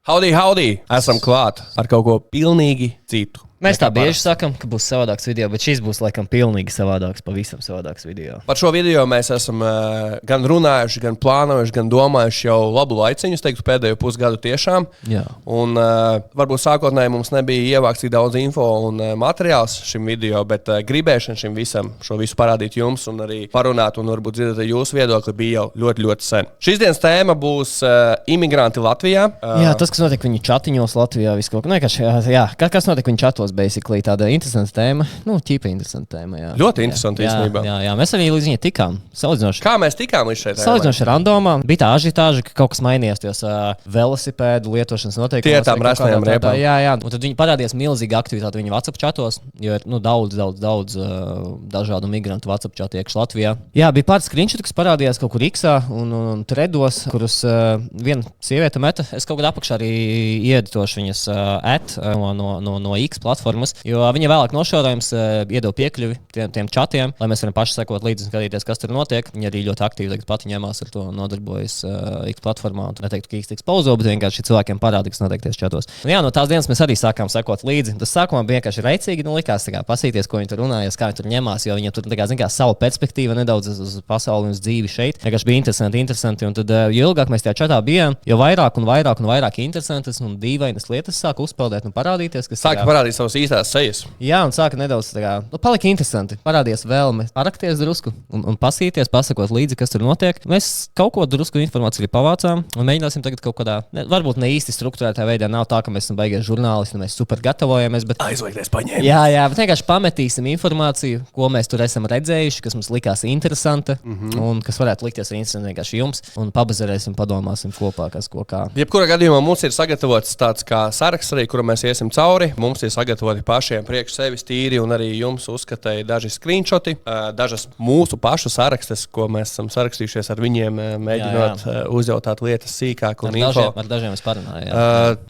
Howdy! Esam klāt ar kaut ko pilnīgi citu. Mēs tā bieži sakām, ka būs savādāks video, bet šis būs laikam pilnīgi savādāks, pavisam savādāks video. Par šo video mēs esam gan runājuši, gan plānojuši, gan domājuši jau labu laiciņu, es teiktu, pēdējo pusgadu tiešām. Jā. Un varbūt sākotnēji mums nebija ievākts tik daudz info un materiāls šim video, bet gribēšana šim visam, šo visu parādīt jums un arī parunāt un varbūt dzirdēt jūsu viedokli bija jau ļoti, ļoti sen. Šīs dienas tēma būs imigranti Latvijā. Jā, tas, kas notiek viņu čatiņos Latvijā, visu kaut ko. Jā, kas notiek viņu čatos? Basically tāda interesanta tēma, ķipa interesanta tēma. Jā. Ļoti interesanti īstenībā. Jā, mēs arī līdz viņai tikām. Kā mēs tikām līdz šeit? Salīdzinoši randomā. Bija tā ažitāža, ka kaut kas mainījās tajos velosipēdu lietošanas noteikumos. Tie tām rasnajām riepām. Jā. Un tad viņi parādījās milzīga aktivitāte viņa WhatsApp čatos, jo ir daudz dažādu migrantu WhatsApp čatu iekš Latvijā. Jā, bija pāris screenshoti, kas parādījās kaut kur X un Threados, kurus viena sieviete meta. Es kaut kad apakšā arī ieditošu viņas no X platformas, jo viņa vēlāk nošaurājums iedod piekļuvi tiem čatiem, lai mēs varam paši sekot līdzi un skatīties, kas tur notiek. Viņa arī ļoti aktīvi tagad pati ņemās ar to nodarbojas X platformā. Un neteiktu, ka X tiks pauzo, bet vienkārši cilvēkiem parāda, kas notiek tieši čatos. Un jā, no tās dienas mēs arī sākām sekot līdzi. Tas sākumā bija vienkārši reicīgi, likās pasīties, ko viņi tur runājas, kā viņi tur ņemās, jo viņiem tur savu perspektīvu nedaudz uz pasauli un uz dzīvi šeit. Vienkārši bija interesanti. Un tad, jo ilgāk mēs tajā čatā bijām, jo vairāk interesantas un dīvainas lietas sāka uzpeldēt un parādīties, kas parādīt savas īstās sejas. Jā, un sāka nedaudz palika interesanti. Parādījās vēlme parakties drusku un pasīties, pasakot līdzi, kas tur notiek. Mēs kaut ko drusku informāciju pavācām un mēģināsim tagad kaut kādā, varbūt ne īsti strukturētā veidā. Nav tā, ka mēs esam baigās žurnālisti un mēs super gatavojamies, bet aizvaigties paņēma. Jā, bet vienkārši pametīsim informāciju, ko mēs tur esam redzējuši, kas mums likās interesanta un kas varētu likties interesanti vienkārši jums. Un pabazarēsim, padomāsim kopā, kas ko kā. Jebkurā gadījumā mums ir sagatavots tāds kā saraksts arī, kuru mēs iesim cauri. Mums ir sagatavoti pašiem priekš sevis tīri un arī jums uzskatīja daži screenshoti, dažas mūsu pašu sarakstes, ko mēs esam sarakstījušies ar viņiem, mēģinot uzjautāt lietas sīkāk un info. Ar dažiem es parunāju.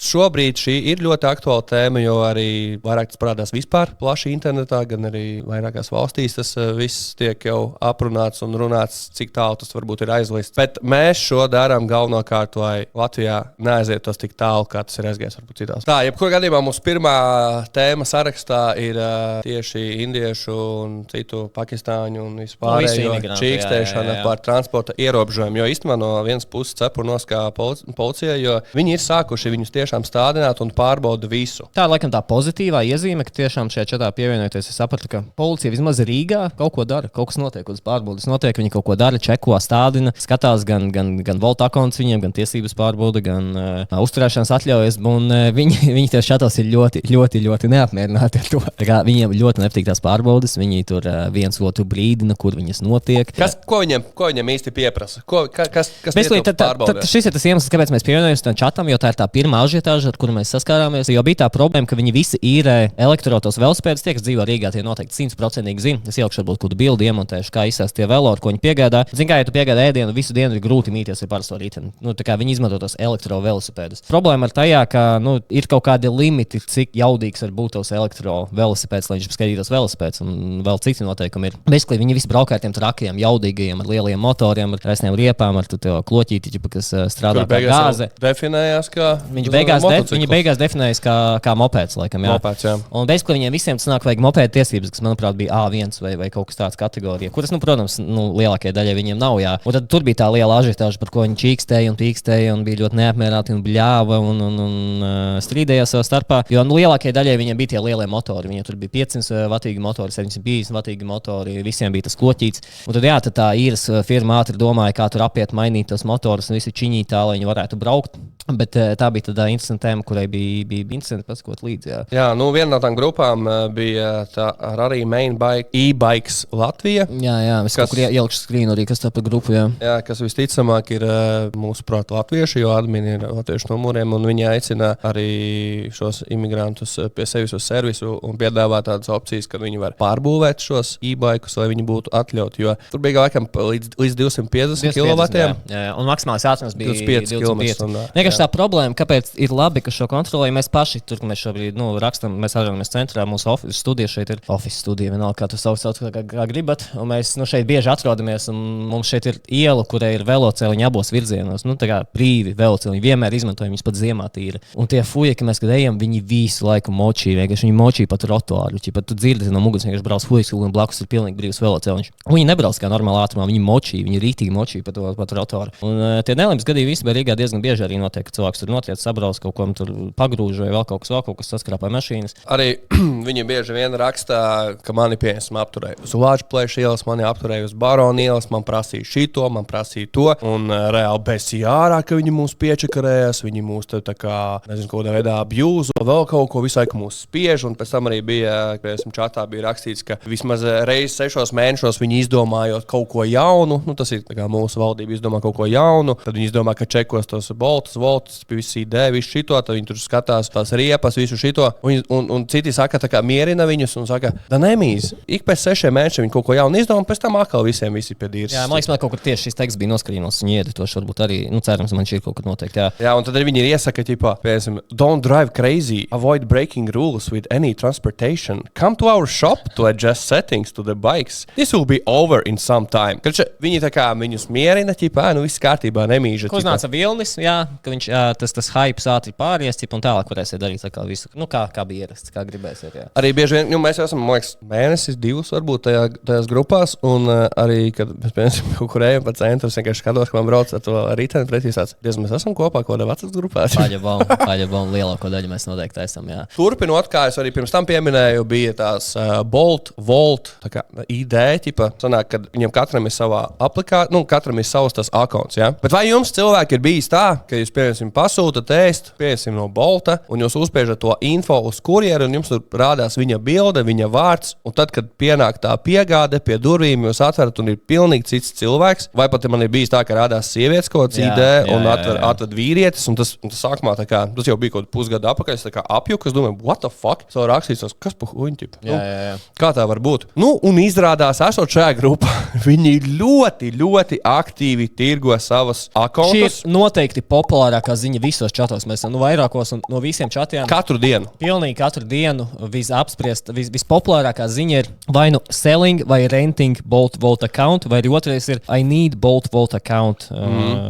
Šobrīd šī ir ļoti aktuāla tēma, jo arī vairāk tas parādās vispār plaši internetā, gan arī vairākās valstīs tas viss tiek jau aprunāts un runāts, cik tālu tas varbūt ir aizlists. Bet mēs šo darām galvenokārt, lai Latvijā neaiziet tos tik tālu, kā tas ir aizgājis varbūt citās. Tā, jebkurā gadījumā mums pirmā tēma sarakstā ir tieši indiešu un citu pakistāņu un vispārējo čīkstēšana par transporta ierobežojumu. Jo īstenībā no vienas puses cepurnos kā policija, jo viņi ir sākuši viņus tiešām stādināt un pārbauda visu. Tā ir laikam tā pozitīvā iezīme, ka tiešām šajā čatā pievienojoties, es sapratu, ka policija vismaz Rīgā kaut ko dara, kaut kas notiek, uz pārbaudas notiek, viņi kaut ko dara, čeko, stādina, skatās gan Volt accounts viņiem, gan tiesības pārbauda, gan uzturēšanas atļaujas, un viņi tieši čatos ir ļoti neapmierināti ar to. Viņiem ļoti nepatīk tās pārbaudes, viņi tur viens otru brīdina, kur viņas notiek. Ko viņam īsti pieprasa? Kas šis ir tas iemesls, kāpēc mēs pievienojamies tam čatam, jo tā ir tā pirmā ažiotāža, ar kuru mēs saskārāmies. Jo bija tā problēma, ka viņi visi īrē elektrotos velosipēdus, tie, kas dzīvo Rīgā, tie noteikti 100% zina. Es ielikšu varbūt kādu bildi iemontēšu, kā izsās tie velo, ar ko viņi piegādā. Zini, kā ja tu piegādā ēdienu, visu dienu ir grūti mīties ar parasto riteni. Viņi izmanto tos elektrovelosipēdus. Problēma ir tajā, ka ir kaut kādi limiti, cik jaudīgs var būt tos elektrovelosipēds, lai viņš skatītos velosipēds, un vēl citi noteikumi ir. Basically, viņi visi braukā ar tiem trakajiem, jaudīgajiem, ar lieliem motoriem, ar resniem riepām, ar kloķīti, kas strādā kā gāze. Viņi beigās definējas kā mopēds, laikam, jā. Mopēds, jā. Un basically viņiem visiem tas nāk vajag mopēda tiesības, kas, manuprāt, bija A1 vai kaut kas tāds kategorija, kuras, protams, lielākajai daļai viņiem nav, jā. Un tad tur bija tā liela ažiotāža, par ko viņi čīkstēja un bija ļoti neapmierināti un bļāva un strīdējās savā starpā. Jo lielākajai daļai viņiem bija tie lielie motori. Viņiem tur bija 500 vatīgi motori, 750 vatīgi motori, visiem bija tas kloķīts. Un tad, jā, tad tā īres firma ātri domāja, kā tur apiet, mainīt tos motorus un visi čiņī tā, lai viņi varētu braukt. Bet tā bija tāda interesanta tēma, kurai bija interesanti pasakot līdzi. Jā, viena no tām grupām bija tā arī main bike, e-bikes Latvija. Jā, es kaut kur ielikšu skrīnu arī, kas tā par grupu, jā. Jā, kas visticamāk ir mūsu prāt latvieši, jo admini ir latviešu numuriem, un viņi aicina arī šos imigrantus pie sevis uz servisu un piedāvā tādas opcijas, ka viņi var pārbūvēt šos e-bikes, lai viņi būtu atļauti, jo tur bija laikam līdz 250 km. Jā, un maksimāls ātrums bija 25 km. tieši tā problēma, kāpēc ir labi, ka šo kontrolējam mēs paši. Tur, mēs šobrīd rakstam, mēs atrodamies centrā, mūsu studija šeit ir office studija, vienalga, kā tu sauc, kā gribat. Un mēs šeit bieži atrodamies, un mums šeit ir iela, kurai ir veloceliņi abos virzienos. Tā kā brīvi veloceliņi, vienmēr izmantojam viņus pat ziemā tīri. Un tie fuļi, mēs, kad ejam, viņi visu laiku močī, vienkārši viņi močī pa trotuāru. Pat tu dzirdi no muguras, vienkārši brauc fuļs, un blakus ir pilnīgi brīvs veloceliņš. Un viņi nebrauc kā normāli ātrumā, viņi močī, viņi rītīgi močī pa trotuāru. Un tie nelaimes gadījumi vispār Rīgā diezgan bieži arī notiek, ka cilvēks tur notiek, sabrauc kaut ko tur pagrūž vai vēl kaut kas saskrāpē mašīnas. Arī viņi bieži vien rakstā, ka mani piemēram apturēja uz Lāčplēša ielas, mani apturēja uz Barona ielas, man prasīja šito, man prasīja to. Un reāli besīja ārā, ka viņi mūs piečakarējas, viņi mūs tā kā, nezinu, kādā veidā abjūzo, vēl kaut ko visu laiku mūs spiež. Un pēc tam arī bija, piemēram, čatā bija rakstīts, ka vismaz reizes 6 mēnešos viņi izdomājot kaut ko jaunu. Tas ir kā mūsu valdība izdomā kaut ko jaunu. Tad viņi izdomā, ka čekos tos voltus, visu ideju, visu šito, tad viņi tur skatās tās riepas, visu šito. Un citi saka, tā kā mierina viņus un saka, da nemīz, ik pēc 6 mēnešiem viņi kaut ko jaunu izdomā, un pēc tam atkal visiem visi pie dīras. Jā, man liekas, man kaut kur tieši šis teksts bija noskrīnos, un ieditoši varbūt arī, cerams, man šī ir kaut kad noteikti. Jā, un tad arī viņi ir iesaka, piemēram, don't drive crazy, avoid breaking rules with any transportation. Come to our shop to adjust settings to the bikes. This will be over in some time. Viņi tā kā viņus mierina, viss kārtībā, nemīža. Ko uznāca Vilnis, ka viņš tas hypes ātri pāries, un tālāk varēsiet darīt tā kā visu, kā bija ierasts, kā gribēsiet. Jā. Arī bieži vien, mēs esam, man liekas, mēnesis, 2 varbūt tajās grupās, un arī, kad mēs, piemēram, kaut kur ejam pa centru, es vienkārši skatos, ka man brauc ar to riteni pretī tāds, mēs esam kopā kaut kādā vecās grupās. Paļabom, lielāko daļu mēs noteikti esam, jā. Turpinot, kā es arī pirms tam pieminēju, bija tās Bolt, Volt, tā kā ideja, sanāk, kad viņam katram ir savā aplikācijā, katram ir savs tas akauns, ja? Bet vai jums cilvēki ir bijis tā, ka jūs, piemēram, pasūtat ēst, piemēram, no Bolta, un jūs uzspiežat to info uz kurjeru, un jums tur rādās viņa bilde, viņa vārds, un tad, kad pienāk tā piegāde pie durvīm, jūs atverat, un ir pilnīgi cits cilvēks, vai pat man ir bijis tā, ka rādās sievietes kaut kāds ideja, un atved vīrietis, un tas sākumā tā kā, tas jau bija kaut pusgadu apakaļ, es tā kā apjuku, es domāju, what the fuck? So rakstīts, kas pa huņķi? Kā tā var būt? Un izrādās, esot šajā grupā, viņi ļoti, ļoti aktīvi tirgo savas akontus. Šī ir noteikti populārākā ziņa visos čatos. Mēs vairākos un no visiem čatiem. Katru dienu. Pilnīgi katru dienu vispopulārākā ziņa ir vai nu selling vai renting Bolt Volt account, vai arī otrais ir I need Bolt Volt account.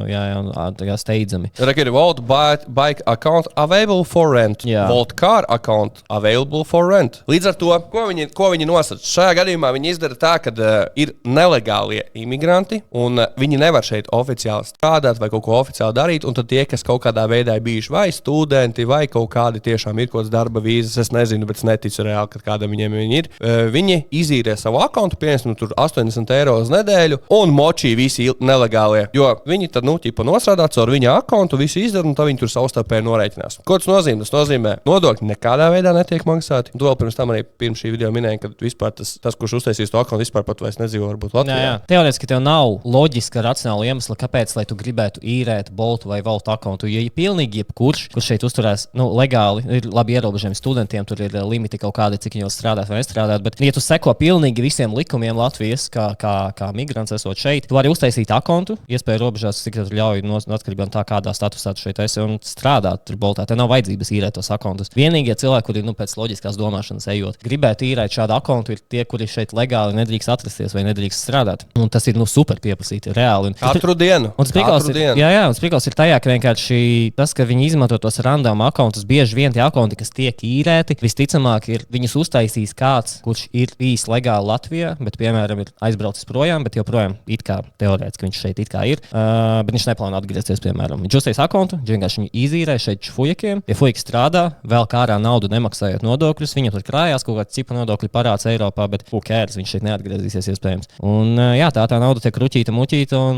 Jā, steidzami. Ir Volt bike account available for rent. Jā. Volt car account available for rent. Līdz ar to, ko viņi nosaka? Šajā gadījumā viņi izdara tā, ka ir nelegālie imigranti, un viņi nevar šeit oficiāli strādāt vai kaut ko oficiāli darīt, un tad tie, kas kaut kādā veidā ir bijuši vai studenti, vai kaut kādi tiešām ir kaut kādas darba vīzas, es nezinu, bet es neticu reāli, ka kādam viņiem ir. Viņi izīrē savu akontu, piemēram, tur 80 eiro uz nedēļu, un močī visi nelegālie, jo viņi tad, nosrādā caur viņa akontu, visu izdara, un tad viņi tur savstarpēji norēķinās. Ko tas nozīmē? Tas nozīmē, nodokļi nekādā veidā netiek maksāti. Un to vēl pirms tam arī pirms šī video minēja, ka vispār tas kurš uztaisīs to akontu, vispār pat vairs nedzīvo varbūt Latvijā. Teorētiski tev nav loģiska, racionāla iemesla, kāpēc, lai tu gribētu īrēt Bolt vai Volt akontu. Jo pilnīgi jebkurš, kurš šeit uzturēs legāli, ir labi ierobežojumi studentiem, tur ir limiti kaut kādi, cik viņi strādāt vai nestrādāt. Bet, ja tu seko pilnīgi visiem likumiem Latvijas, kā migrants esot šeit, tu vari uztaisīt akontu, iespēja robežās, cik tas ļauj atkarībā no tā, kādā statusā tu šeit esi un strādāt tur Boltā. Te nav vajadzības īrēt tos akontus. Vienīgie cilvēki, kuri pēc loģiskās domāšanas ejot, gribētu īrēt šādu akontu, ir tie, kuri šeit legāli nedrīkst atrasties vai nedrīkst strādāt. Un tas ir super pieprasīti, reāli. Katru dienu. Un sprikals ir tajā, ka vienkārši tas, ka viņi izmanto tos random akontus, bieži vien tie akonti, kas tiek īrēti, visticamāk ir viņus uztaisījis kāds, kurš ir bijis legāli Latvijā, bet, piemēram, ir aizbraucis projām, bet joprojām it kā teorētiski viņš šeit it kā ir, bet viņš neplāno atgriezties, piemēram. Viņš uztais akontu, vienkārši viņu izīrē šeit fujekiem, ja fujeki strādā, vēl kārā naudu nemaksājot nodokļus, viņam tur krājās kaut kāds cipa nodokļu parāds Eiropā, bet kērs viņš šeit neatgriezīsies iespējams. Un jā, tā nauda tiek ruķīta, muķīta, un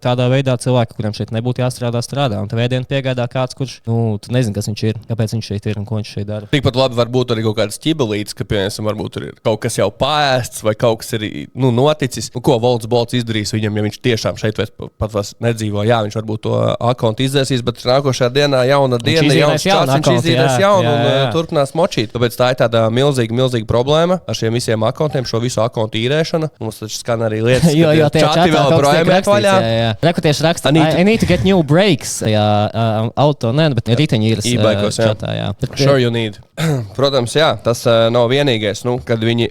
tādā veidā cilvēki, kuriem šeit nebūtu jāstrādā, strādā. Un tev ēdienu piegādā kāds, kurš, tu nezini, kas viņš ir, kāpēc viņš šeit ir un ko viņš šeit dara. Tikpat labi var būt arī kaut kāds ķibelīts, ka, piemēram, varbūt tur ir kaut kas jau paēsts vai kaut kas ir noticis. Ko Bolts izdarīs viņam, ja viņš tiešām šeit pat vairs nedzīvo? Jā, viņš varbūt to akontu izdzēsīs, bet nākošajā dienā jauna diena, jauns čats, viņš izīrēs jaunu un turpinās močīt. Tāpēc tā ir tāda milzīga problēma ar šiem visiem akontiem, šo visu akontu īrēšanu. Mums taču skan arī lietas, jo čati vēl projām iet vaļā. Rekutieši raksta, I need to get new brakes. tajā auto, bet riteņīras e-bikos, čatā, jā. Sure you need. Protams, jā, tas nav vienīgais. Kad viņi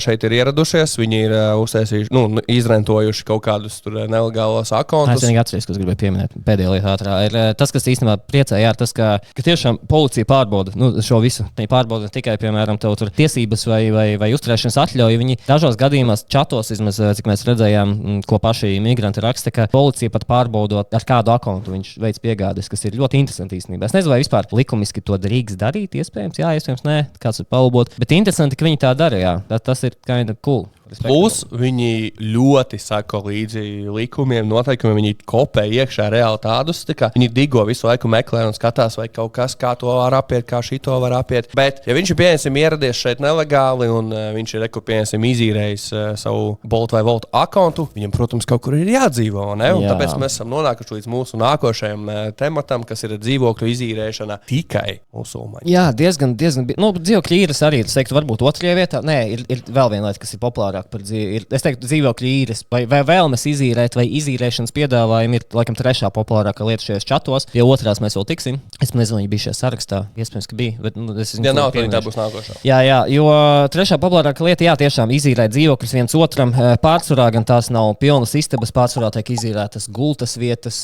šeit ir ieradušies, viņi ir uztaisījuši, izrentojuši kaut kādus tur nelegālos akontus. Es vienīgi atceros, ko es gribēju pieminēt. Pēdējā lietā ātrā ir tas, kas īstenībā priecē, jā, tas, ka tiešām policija pārbauda šo visu. Viņi pārbauda ne tikai, piemēram, tev tur tiesības vai uzturēšanas atļauju. Viņi dažos gadījumos čatos, vismaz, cik mēs redzējām, ko paši migranti raksta, ka policija pat pārbaudot, ar kādu akontu viņš veids piegādes, kas ir ļoti interesanti īstenībā. Es nezinu, vai vispār likumiski to drīkst darīt, iespējams, jā, iespējams, nē, kāds ir palabot. Bet interesanti, ka viņi tā dara, jā. Tas ir kind of cool. Plus, viņi ļoti sako līdzi likumiem, noteikumiem. Viņi kopē iekšā reāli tādus, kā viņi digo visu laiku meklē un skatās, vai kaut kas, kā to var apiet, kā šito var apiet. Bet, ja viņš ir pieņemsim ieradies šeit nelegāli un viņš ir pieņemsim izīrējis savu Bolt vai Volt akontu, viņam, protams, kaut kur ir jādzīvo, ne? Un tāpēc mēs esam nonākuši līdz mūsu nākošajam tematam, kas ir dzīvokļu izīrēšana tikai musulmaņi. Jā, diezgan. Dzīvokļu īres arī, es teiktu, varbūt otrajā vietā. Nē, ir vēl viena lieta, kas ir populāra. Es teiktu, dzīvokļu īres vai vēlmes izīrēt vai izīrēšanas piedāvājumi ir laikam trešā populārākā lieta šajos čatos. Ja otrās mēs vēl tiksim, es nezinu, viņi bija šajā sarakstā. Iespējams, ka bija. Bet, ja nav, tad tā būs nākošā. Jā, jo trešā populārākā lieta, jā, tiešām izīrēt dzīvokļus viens otram. Pārsvarā gan tās nav pilnas istabas, pārsvarā tiek izīrētas gultas vietas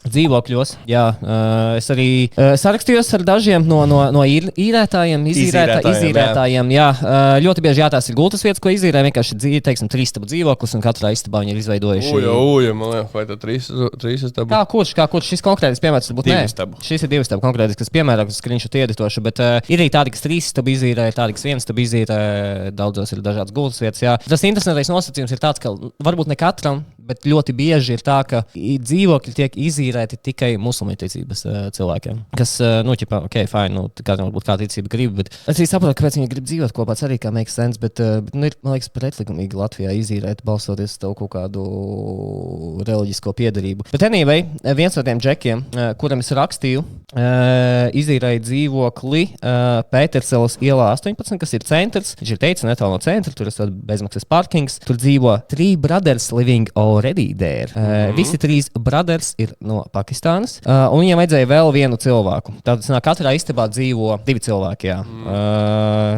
dzīvokļos. Jā, es arī sarakstījos ar dažiem no īrētājiem, izīrētājiem. Jā, ļoti bieži tās ir gultas vietas, ko izīrē vienkārši. Teiksim, 3 istabu dzīvoklis, un katrā istabā viņi ir izveidojuši. Man liekas, vai tā 3 istabu? Kā kurš šis konkrētais piemērs varbūt nē? Šis ir 2 istabu konkrētais piemērs, skriņšot ieditošu, bet ir arī tādi, kas 3 istabu izīrē, tādi, kas 1 istabu izīrē, daudzos ir dažādas gultas vietas. Jā. Tas interesantais nosacījums ir tāds, ka varbūt ne katram, bet ļoti bieži ir tā, ka dzīvokļi tiek izīrēti tikai musulmaņticības cilvēkiem. Kas, fine, katram varbūt kā ticība grib, bet es arī saprotu, kāpēc viņi grib dzīvot kopā, arī kā makes sense, bet ir, man liekas, pretlikumīgi Latvijā izīrēt, balstoties uz tev kaut kādu reliģisko piedarību. Bet anyway, viens no tiem džekiem, kuram es rakstīju, izīrēja dzīvokli Pēterceles ielā 18, kas ir centrs. Viņš ir teicis, netālu no centra, tur ir bezmaksas parkings. Tur dzīvo 3 brothers living already there. Visi 3 brothers ir no Pakistānas, un viņiem vajadzēja vēl vienu cilvēku. Tātad katrā istabā dzīvo 2 cilvēki, jā.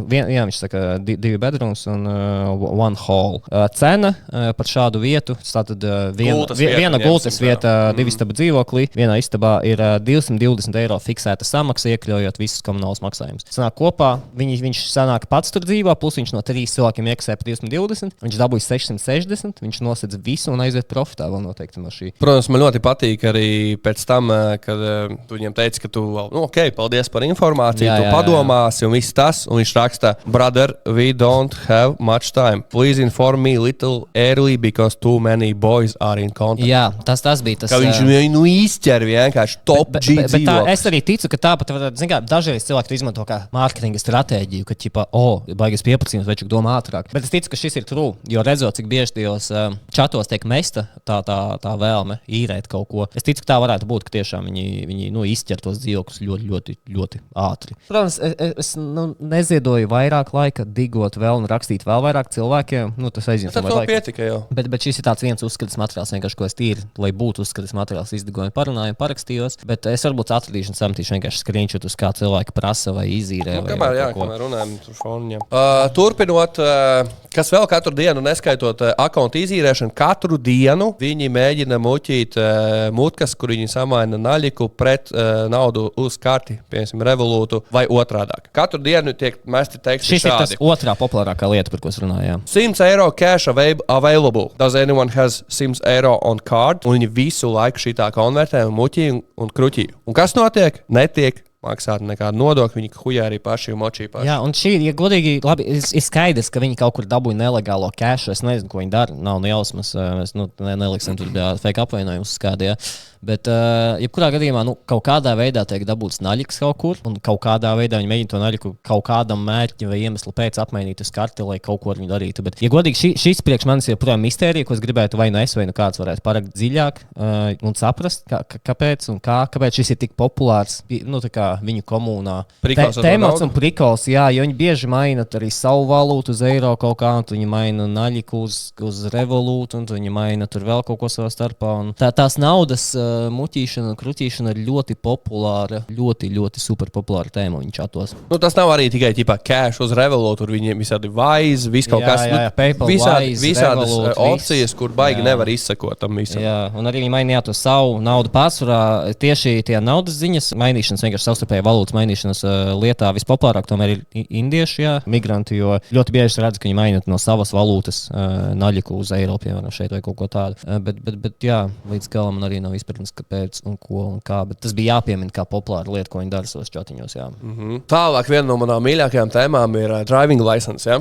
Viņš saka 2 bedrooms un 1 hall. Cena par šādu vietu, tātad viena gultas vieta 2 istabu dzīvoklī, vienā istabā ir 220 eiro fiksēta samaksa, iekļaujot visus komunālus maksājumus. Sanāk kopā, viņš sanāk pats tur dzīvo, plus viņš no 3 cilvēkiem iekasē par 220, viņš dabūja 660, viņš nosedz visu un aiziet profitā vēl noteikti no šī. Protams, man ļoti patīk arī pēc tam, kad tu viņam teici, ka tu paldies par informāciju, tu padomāsi un viss tas, un viņš raksta, brother, we don't have much time. Please inform me little early because too many boys are in contact. Jā, tas bija tas. Ka viņš viņu izķer vienkārši top G dzīvoklis. Es arī ticu, ka tāpat, dažreiz cilvēki izmanto kā mārketinga stratēģiju, ka, baigas pieprasījums, vai čuk domā ātrāk. Bet es ticu, ka šis ir true, jo redzot, cik bieži tajos čatos tiek mesta tā vēlme īrēt kaut ko. Es ticu, ka tā varētu būt, ka tiešām viņi izķer tos dzīvokļus ļoti, ļoti, ļoti ātri. Protams, es neziedoju vairāk laika digot vēl un rakstīt vēl vairāk cilvēkiem. Tas aizņems vēl laika. Pietika jau. Bet šis ir tāds viens uzskatis materiāls, vienkārši, ko es tīri, lai būtu uzskatis materiāls, izdigoju, parunāju, parakstījos. Bet es varbūt atradīšu un samtīšu vienkārši screenshotus, kā cilvēki prasa vai izīrē. Kamēr runājam tur foniņam. Turpinot, kas vēl katru dienu, neskaitot akontu izīrēšanu, katru dienu viņi mēģina muķīt mutkas, kur viņi samaina naļiku pret naudu uz karti, piemēram, revolūtu vai otrādāk. Katru dienu tiek mesti teksti šādi. Šis ir tas otrā populārākā lieta, par ko es runāju. 100 eiro cash available. Does anyone has 100 eiro on card? Un viņi visu laiku šitā konvertē un muķī un kruķī. Un kas notiek? Netiek maksāt nekādu nodokļu, viņi hujā arī paši un močī paši. Jā, un šī, ja godīgi, labi, ir skaidrs, ka viņi kaut kur dabūja nelegālo cash. Es nezinu, ko viņi dara. Nav jausmas. Mēs neliksim tur fake apvainojumus skādījā. Bet, jebkurā gadījumā, kaut kādā veidā tiek dabūts naļiks kaut kur, un kaut kādā veidā viņi mēģina to naļiku kaut kādam mērķim vai iemeslu pēc apmainīt uz karti, lai kaut ko ar viņu darītu. Bet, ja godīgi, šis priekš manis ir projām mistērija, ko es gribētu vai kāds varētu parakt dziļāk un saprast, kāpēc un kāpēc šis ir tik populārs. viņu komunā. Tēmats un prikols, jā, jo viņi bieži maina arī savu valūtu uz eiro kaut kā, un viņi maina naļiku uz revolūtu, un viņi maina tur vēl kaut ko savā starpā. Tās naudas muķīšana un kruķīšana ir ļoti populāra, ļoti, ļoti super populāra tēma viņa čatos. Nu, tas nav arī tikai cash uz revolūtu, tur viņiem visādi Wise, viss kaut kas. PayPal, visādas opcijas, kur baigi nevar izsekot tam visam. Jā, un arī viņi mainīja to savu naudu pārsvarā. Tieši tie naudas ziņas mainīšanas, vienkārši savstarpēji valūtas mainīšanas lietā vispopulārāk tomēr ir indieši, jā, migranti, jo ļoti bieži redz, ka viņi maina no savas valūtas naļiku uz eiro, piemēram, šeit vai kaut ko tādu. Bet jā, līdz galam man arī nav izpratnes, kāpēc un ko un kā, bet tas bija jāpiemina kā populāra lieta, ko viņi dara savos čatiņos, jā. Tālāk viena no manām mīļākajām tēmām ir driving license, ja?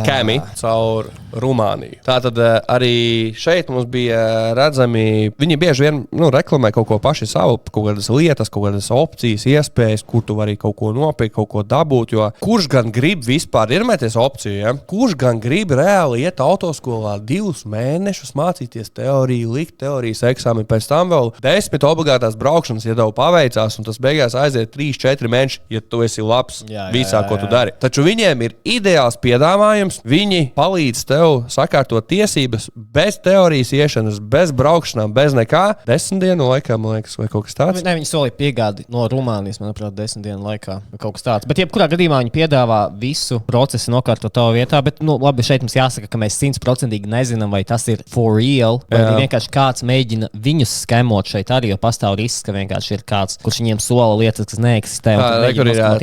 Skami caur Rumāniju. Tātad arī šeit mums bija redzami, viņi bieži vien reklamē kaut ko paši savu, kaut kādas lietas, kaut kādas opcijas, iespējas, kur tu vari kaut ko nopirkt, kaut ko dabūt, jo kurš gan grib vispār iermēties opciju, ja? Kurš gan grib reāli iet autoskolā 2 mēnešus mācīties teoriju, likt teorijas eksāmenu, pēc tam vēl 10 obligātās braukšanas, ja tev paveicās, un tas beigās aiziet 3-4 mēneši, ja tu esi labs visā, ko tu dari. Taču viņiem ir ideāls piedāvājums, viņi palīdz tev sakārtot tiesības bez teorijas iešanas, bez braukšanām, bez nekā. 10 dienu laikā, man liekas, vai kaut kas tāds. Viņi solīja piegādi no Rumānijas, manuprāt, 10 dienu laikā vai kaut kas tāds. Bet jebkurā gadījumā viņi piedāvā visu procesu nokārtot tavā vietā, bet labi, šeit mums jāsaka, ka mēs 100% nezinām, vai tas ir for real, vai vienkārši kāds mēģina viņus skemot šeit arī, jo pastāv risks, ka vienkārši ir kāds, kurš viņiem sola lietas, kas neeksistē.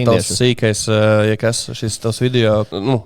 Tas sīkais, ja kas šis tas video,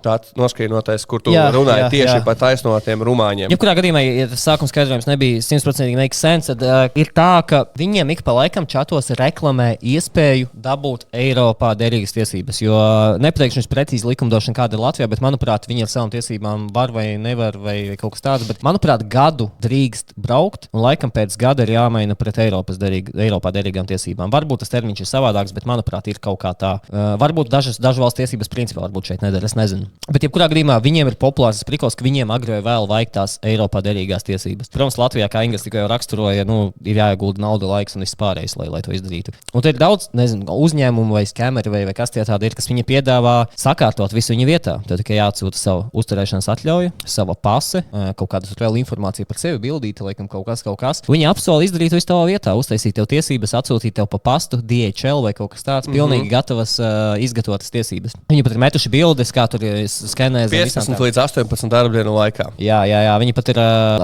tāds noskaņotais, kur tu runāji tieši par taisno tiem rumāņiem. Jebkurā gadījumā, ja tas sākuma skaidrojums nebija 100% make sense, tad ir tā, ka viņiem ik pa laikam čatos reklamē iespēju dabūt Eiropā derīgas tiesības, jo nepateikšu precīzi likumdošana, kāda ir Latvijā, bet manuprāt, viņi ar savām tiesībām var vai nevar vai kaut kas tāds, bet manuprāt, gadu drīkst braukt, un laikam pēc gada ir jāmaina pret Eiropā derīgām tiesībām. Varbūt tas termiņš ir savādāks, bet manuprāt, ir kaut kā tā. Varbūt dažu valsts tiesības principā varbūt šeit nedara, es nezinu. Bet jebkurā gadījumā viņiem ir populārs prikals, ka viņiem agri vai vēl vajag tās Eiropā derīgās tiesības. Protams, Latvijā, kā Ingūns tikko jau raksturoja, ir jāiegulda nauda, laiks un viss pārējais, lai to izdarītu. Un te ir daudz, uzņēmumu vai skemeri vai kas tie tādi ir, kas viņi piedāvā sakārtot visu viņa vietā. Tad tikai jāatsūta savu uzturēšanās atļauju, sava pase, kaut kāda vēl informācija par sevi, bildīta, laikam kaut kas. Viņi apsola izdarīt visu tavā vietā, uztaisīt tev tiesības, atsūtīt tev pa pastu, DHL vai kaut kas tāds, pilnīgi gatavas izgatavotas tiesības. Viņi pat ir metuši bildes, kā tur skenēs 15 līdz 18 darbdienu laikā. Jā, viņi pat ir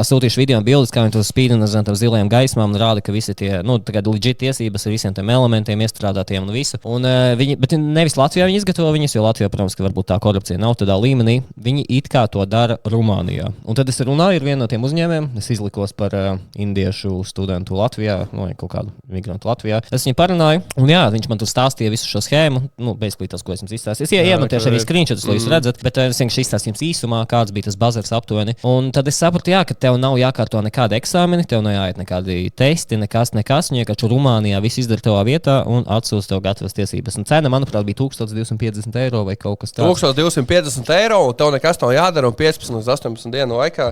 sūtījuši video un bildes, kā viņi to spīdina zem tām zilajām gaismām un rāda, ka visi tie, tagad legit tiesības ar visiem tiem elementiem iestrādātiem un visu. Un bet nevis Latvijā viņi izgatavo viņus, jo Latvijā, protams, ka varbūt tā korupcija nav tādā līmenī. Viņi it kā to dara Rumānijā. Un tad es runāju ar vienu no tiem uzņēmējiem, es izlikos par indiešu studentu Latvijā, vai kaut kādu migrantu Latvijā. Es viņu parunāju, un viņš man tur stāstīja visu šo schēmu, basically tas, ko es jums izstāstīju. Es iemetīšu arī screenshotus, lai jūs redzat, bet es vienkārši izstāstīju jums īsumā, kāds bija tas bazars aptuveni. Un tad es sapratu, ka tev nav jākārto nekādi eksāmeni, tev nav jāiet nekādi testi, nekas. Viņi vienkārši Rumānijā viss izdara tavā vietā un atsūs tev gatavas tiesības. Un cena, manuprāt, bija 1250 eiro vai kaut kas tāds. 1250 eiro, un tev nekas nav jādara, un 15 līdz 18 dienu laikā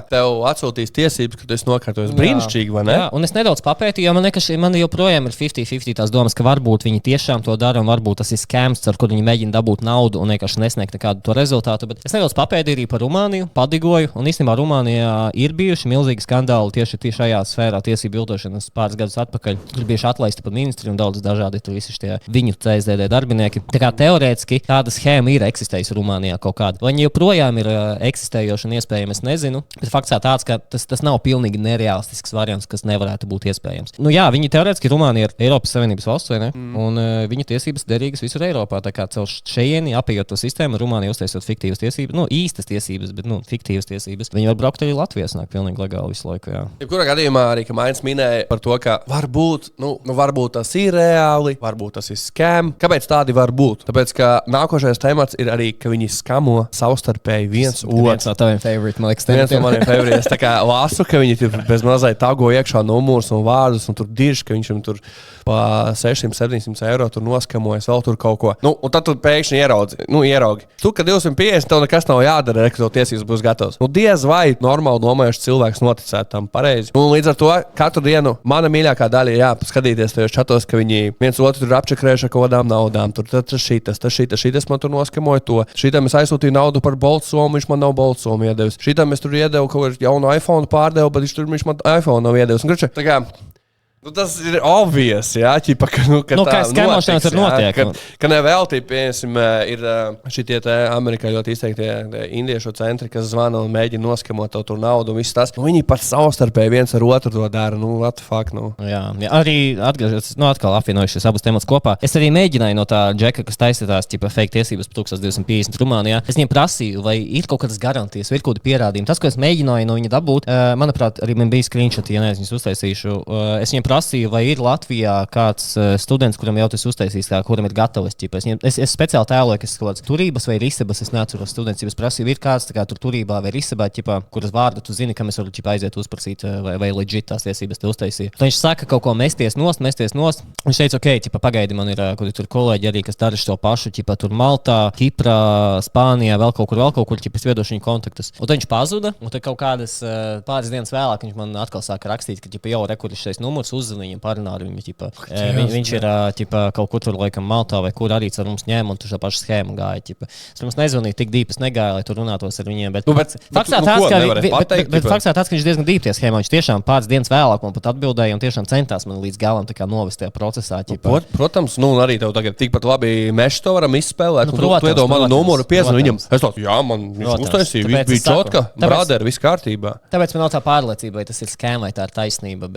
tev atsūtīs tiesības, ka tu esi nokārtojis. Brīnišķīgi, vai ne? Jā, un es nedaudz papētīju, jo man joprojām ir 50-50 tās domas, ka varbūt viņi tiešām to dara, un varbūt tas ir skēms, ar kur viņi mēģina dabūt naudu un vienkārši nesniegt nekādu to rezultātu. Bet es nedaudz papētīju arī par Rumāniju, padigoju, un īstenībā Rumānijā ir bijuši milzīgi skandāli tieši šajā sfērā tiesību viltošanas pāris gadus atpakaļ. Tur bieži atlaisti pat ministri un daudz dažādi tur visi šie viņu CSDD darbinieki. Tā kā teorētiski tāda schēma ir eksistējusi Rumānijā kaut kāda. Vai viņa joprojām ir eksistējoša un iespējama, es nezinu. Bet fakts tāds, ka tas nav pilnīgi nereālistisks variants, kas nevarētu būt iespējams. Viņi teorētiski Rumānija ir Eiropas Savienības valsts, vai ne? Un viņu tiesības derīgas visur Eiropā. Tā kā caur šejieni apējot to sistēmu, Rumānija uztaisot fiktīvas tiesības, īstas tiesības, bet fiktīvas tiesības. Viņi var braukt arī Latvijā, nāk pilnīgi legāli visu laiku. Jebkurā gadījumā arī Mains minēja par to, ka varbūt tas ir reāli, varbūt tas ir skēm. Kāpēc tādi var būt? Tāpēc, ka nākošais temats ir arī, ka viņi skamo savstarpēji viens otru. Viens no taviem favorite, man liekas, viens no maniem favorite. Es tā kā lasu, ka viņi tur bez mazliet tago iekšā numurus un vārdus, un tur dirž, ka viņš tur pa 600-700 eiro tur noskamojas vēl tur kaut ko. Un tad tu pēkšņi ieraugi. Tu, ka 250, tev nekas nav jādara, ka tev tiesības būs gatavs. Diez vai normāli domājuši cilvēks noticētu tam pareizi. Un līdz ar to katru dienu mana mīļākā daļa ir skatīties tajos čatos, ka viņi viņi viens otru tur apčakrējuši ar kaut kādām naudām. Tur šitas man tur noskamoja to. Šitam es aizsūtīju naudu par Boltsomu, viņš man nav Boltsomu iedevis. Šitam es tur iedevu kaut kādu jaunu iPhone pārdevu, bet viņš man iPhone nav iedevis. Un, tā kā, tas ir obvious, jā, ķipa, ka tā skēmošanās tur notiek. Ka nevelti, piemēram, ir šitie Amerikā ļoti izteiktie indiešu centri, kas zvana un mēģina noskemot to naudu un viss tas. Viņi pat savstarpēji viens ar otru to dara, what the fuck, Jā, arī atgriežoties, atkal apvienojušies abus temats kopā. Es arī mēģināju no tā džeka, kas taisītās, ķipa, fake tiesības par 1250 Rumānijā. Es viņiem prasīju, vai ir kaut kādas garantijas, vai ir kaut kādi pierādījumi. Tas, ko es mēģināju no viņa dabūt, manuprāt, arī man bija screenshot, ja neesmu uztaisīšu. Es viņiem prasīju, vai ir Latvijā kāds students, kuram jau tas uztaisīs, kuram ir gatavs. Es speciāli tēloju, ka es kaut kāds turības vai risebas, es neatceros students, ja es prasīju, ir kāds tur turībā vai risebā, kuras vārdu tu zini, kam es varu aiziet uzprasīt, vai legit tās tiesības te uztaisīja. Tad viņš saka kaut ko mesties nost. Viņš teica, ok, pagaidi, man ir tur kolēģi arī, kas dara šo pašu, tur Maltā, Kiprā, Spānijā, vēl kaut kur, es viedošu viņu kontaktus. Un tad viņš pazuda, un tad kaut kādas pāris dienas vēlāk viņš man atkal sāka rakstīt, ka jau rekuršais numurs uzzina viņam, parunā ar viņu. Viņš ir kaut kur tur, laikam, Maltā vai kur arī ar mums ņēma un tur šo pašu schēmu gāja. Es mums nezvanīju tik dīpi, es negāju, lai tur runātos ar viņiem. Bet faktā tāds, ka viņš diezgan dīpi tie schēmā. Viņš tiešām pāris dienas vēlāk man pat atbildēja un tiešām centās man līdz galam novest tajā procesā. Protams, arī tev tagad tikpat labi mēs to varam izspēlēt. Tu iedomā manu numuru, piezvanu viņam. Es tādu, jā, man viņš uztaisīja, viņš bija čotka, brāderi, viss kārtībā. Tāpēc man nav tā pārliecība, vai tas ir schēma vai tā ir taisnība.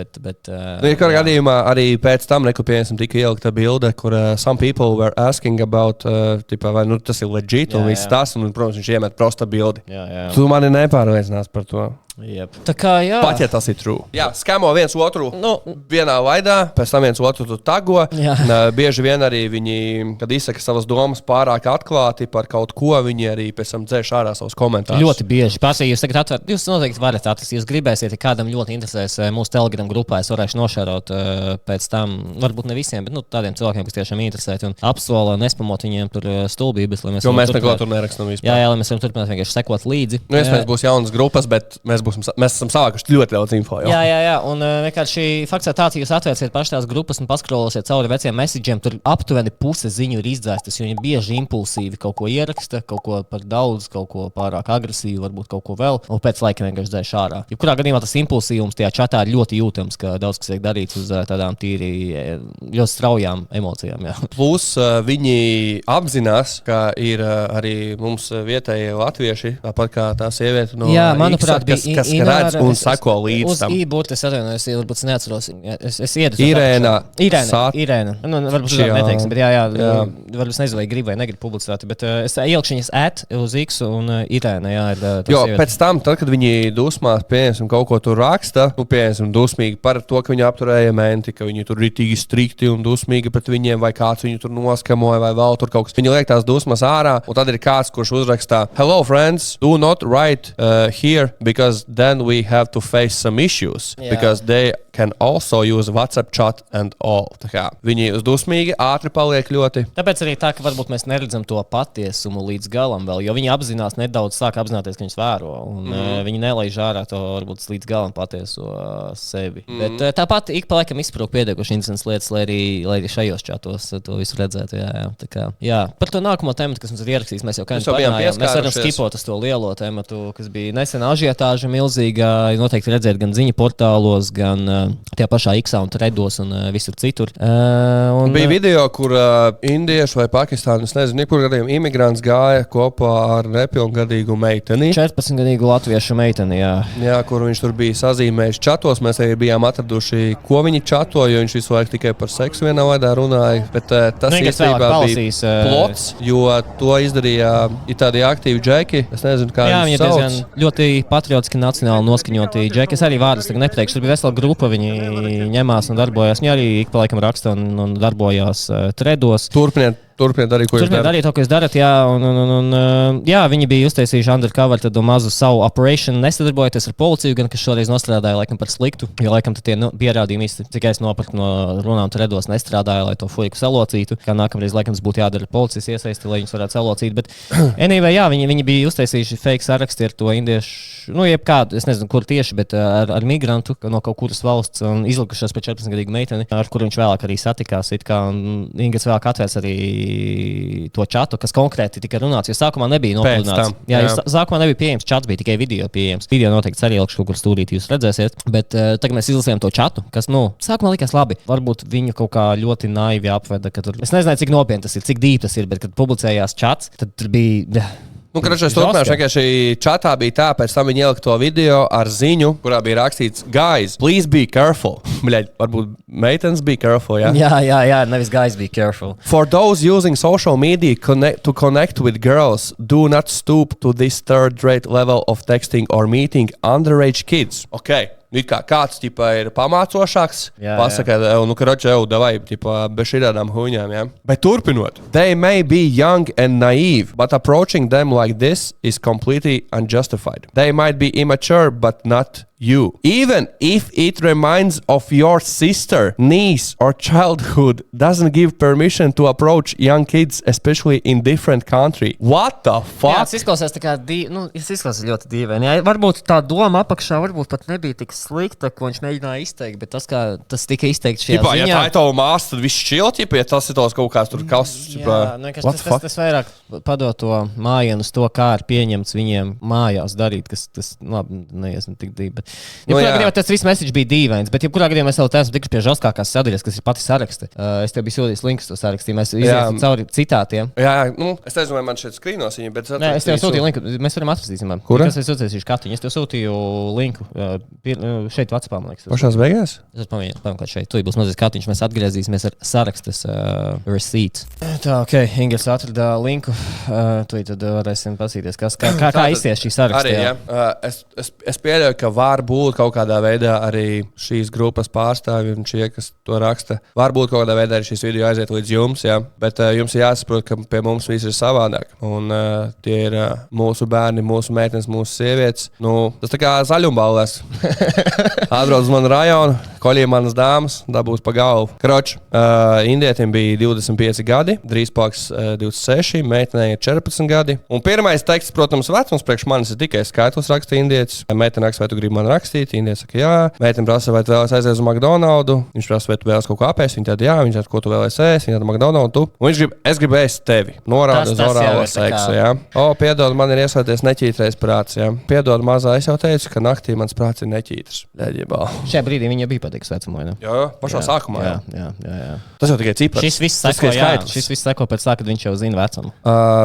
Kādā gadījumā arī pēc tam, kad tika ielikta bilde, kur some people were asking about, vai tas ir legit un viss tas, un, protams, viņš iemet prosta bildi. Tu mani nepārliecinās par to. Yep. Tā kā jā. Pat ja tas ir true. Jā, skamo viens otru vienā veidā, pēc tam viens otru tago. Bieži vien arī viņi, kad izsaka savas domas pārāk atklāti par kaut ko, viņi arī pēc tam dzēš ārā savus komentārus. Ļoti bieži. Pasīgi, jūs tagad atvērt, jūs noteikti varat atrast, jūs gribēsiet, ja kādam ļoti interesēs mūsu Telegram grupā, es varēšu nošērot pēc tam, varbūt ne visiem, bet tādiem cilvēkiem, kas tiešām interesēti un apsola nespamot viņiem tur stulbības, lai mēs neko tur nerakstam vispār. Jā, lai mēs varam turpināt vienkārši sekot līdzi. Iespējams būs jaunas grupas, bet mēs esam savākuši ļoti daudz info. Jā, un vienkārši fakts ir tāds, ja jūs atvērsiet pašas tās grupas un paskrolosiet cauri veciem messageiem, tur aptuveni puse ziņu ir izdzēstas, jo viņi bieži impulsīvi kaut ko ieraksta, kaut ko par daudz, kaut ko pārāk agresīvu, varbūt kaut ko vēl, un pēc laika vienkārši dzēš ārā. Jebkurā gadījumā tas impulsīvums tajā čatā ir ļoti jūtams, ka daudz kas tiek darīts uz tādām tīri ļoti straujām emocijām. Jā. Plus viņi apzinās, ka ir arī mums vietējie latvieši, tāpat kā tā sieviete no manuprāt, kas redz un sako līdz tam. Es atvainojos, varbūt neatceros. Es iedu. Irēna. Varbūt tā neteiksim, bet jā. Varbūt es nezinu, vai gribu vai negribu publicēt, bet es ielikšu viņas uz X un Irēna, jā, ir tā jo, sieviete. Pēc tam, tad, kad viņi dusmās, pieņemsim, kaut ko tur raksta, pieņemsim, dusmīgi par to, ka viņi apturēja menti, ka viņi tur ritīgi strikti un dusmīgi pret viņiem, vai kāds viņu tur noskamoja, vai vēl tur kaut kas. Viņi liek tās dusmas ārā, un tad ir kāds, kurš uzrakstā: Hello, friends, do not write here, because then we have to face some issues, because they can also use WhatsApp chat and all. Tā kā viņi uz dusmīgi ātri paliek ļoti. Tāpēc arī tā, ka varbūt mēs neredzam to patiesumu līdz galam vēl, jo viņi apzinās nedaudz sāk apzināties, ka viņus vēro, un viņi nelaiž ārā to varbūt līdz galam patieso sevi. Bet tāpat ik pa laikam izsprūk pietiekuši interesants lietas, lai arī šajos čatos to visu redzētu. Jā. Par to nākamo tematu, kas mums ir ierakstījis, mēs jau parunājām. Mēs varam skipot uz to lielo tematu, kas bija nesen ažiotāža milzīga, noteikti redzēt gan ziņu portālos, gan tajā pašā X un Threados un visur citur. Bija video, kur indieši vai Pakistāni, es nezinu, kur gadījumā imigrants gāja kopā ar nepilngadīgu meiteni. 14-gadīgu latviešu meiteni, jā. Jā, kur viņš tur bija sazīmējis čatos. Mēs arī bijām atraduši, ko viņi čato, jo viņš visu laiku tikai par seksu vienā veidā runāja. Bet tas īstenībā bija plots, jo to izdarīja tādi aktīvi džeki. Es nezinu, kā viņi sauc. Jā, viņi ir ļoti patriotiski, nacionāli noskaņoti džeki. Es arī vārdus tagad nepateikšu. Tur bija vesela grupa, viņi ņemās un darbojās. Viņi arī ik pa laikam raksta un darbojās Threados. turpiniet darīt, ko jūs darat. Darīt to, ko jūs darat, jā, jā, viņi bija uztaisījuši undercover tādu mazu savu operation, nesadarbojoties ar policiju, gan kas šoreiz nostrādāja laikam par sliktu, jo laikam tie pierādījumi īsti tikai es nopirku no runām tredos nestrādāja, lai to fuiku salocītu, kā nākamreiz laikam tas būtu jādara policijas iesaisti, lai viņus varētu salocīt, bet anyway, jā, viņi bija uztaisījuši fake saraksti ar to indiešu, jebkādu, es nezinu, kur tieši, bet ar migrantu no kaut kuras valsts un izlikušās pēc 14-gadīgu meiteni, ar kuru viņš vēlāk arī satikās, it kā, un Ingris vēlāk atvērs arī to čatu, kas konkrēti tika runāts, jo sākumā nebija nopludināts. Jā, sākumā nebija pieejams čats, bija tikai video pieejams. Video noteikti arī ielikšu, kur stūrīt jūs redzēsiet, bet tagad mēs izlasījām to čatu, kas, sākumā likās labi. Varbūt viņu kaut kā ļoti naivi apveda, ka tur, es nezināju, cik nopietni tas ir, cik dīp tas ir, bet kad publicējās čats, tad tur bija... Kračais turpināšu, vienkārši čatā bija tā, pēc tam viņi ielika to video ar ziņu, kurā bija rakstīts, guys, please be careful. Bļaļ, varbūt meitenes be careful, jā? Jā, nevis guys be careful. For those using social media to connect with girls, do not stoop to this third-rate level of texting or meeting underage kids. Okay. Kā kāds ir pamācošāks, pasaka, davai, bez šādām huņām. Ja? Bet turpinot, they may be young and naive, but approaching them like this is completely unjustified. They might be immature, but not you. Even if it reminds of your sister, niece, or childhood, doesn't give permission to approach young kids, especially in different country. What the fuck? Jā, tas izklausās tā kā izklausās ļoti dīvaini. Jā, varbūt tā doma apakšā varbūt pat nebija tik slikta, ko viņš mēģināja izteikt, bet tas tika izteikts šajā ziņā. Ja tā ir tava māsa, tad viss šķilt, ja tas ir tos kaut kāds tur kas. Tas vairāk padod to mājienu uz to, kā ir pieņemts viņiem mājās darīt, kas labi, neesmu tik dīvi. Jebkurā gadījumā tas viss message bija dīvains, bet jebkurā gadījumā mēs vēl esam tikuši pie žostkākās sadaļas, kas ir pati saraksti. Es tev biju sūtījis linkus to sarakstī, mēs iziesim cauri citātiem. Jā, es nezinu, vai man šeit skrīnos viņu, bet... Nē, es tev sūtīju linku, mēs varam atrast, Kura? Kas es sūtījuši Katiņu, es tev sūtīju linku šeit WhatsAppā, man liekas. Pašās beigās? Es pamēģināju šeit, tu būs mazliet Katiņš, mēs atgriezīsimies ar sarakstas receipts. Tā, Ingers atrada linku, tu tad varēsim pasīties, kā izties šī saraksta. Arī, jā. Es pieļauju, ka var būt kaut kādā veidā arī šīs grupas pārstāvji un šie, kas to raksta. Varbūt kaut kādā veidā arī šīs video aiziet līdz jums, jā. Bet jums ir jāsaprot, ka pie mums viss ir savādāk. Un tie ir mūsu bērni, mūsu meitenes, mūsu sievietes. Tas tā kā zaļumballēs. Atbrauc uz manu rajonu, koļie manas dāmas, dabūs pa galvu. Kroč, indietim bija 25 gadi, drīz paliks 26, meitenei ir 14 gadi. Un pirmais teksts, protams, vecums priekš manis ir tikai skaitlis raksta indietis. Meitene raksta, vai tu gribi man rakstīt? Indietis saka, jā. Meitene prasa, vai tu vēlies aiziet uz McDonald's. Viņš prasa, vai tu vēlies kaut ko apēst. Viņa tāda, jā. Viņš tāda, ko tu vēlies ēst. Viņa tāda, McDonald's. Un viņš grib, es gribu ēst tevi. Norāda uz orālo seksu, jā. Piedod, man ir ieslēdzies neķītrais prāts, jā. Piedod, mazā, es jau teicu, ka naktī mans prāts ir neķītrs. Šajā brīdī viņa bija patīks vecumā, ne? Jā, pašā sākumā. Jā. Tas jau tikai cipars. Šis viss seko pēc tā, kad viņš jau zina vecumu.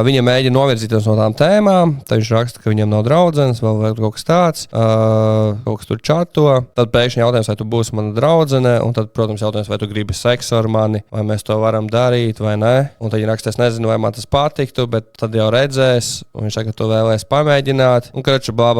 Viņa mēģina novirzīties no tām tēmām. Tad viņš raksta, ka viņam nav draudzenes, vēl kaut kas tāds. Kaut kas tur čato. Tad pēkšņi jautājums, vai tu būsi mana draudzene. Un tad, protams, jautājums, vai tu gribi seksu ar mani, vai mēs to varam darīt, vai nē. Un tad viņa raksta, es nezinu, vai man tas patiktu, bet tad jau redzēs. Un viņš saka, ka tu vēlēs pamēģināt. Un kraču blā,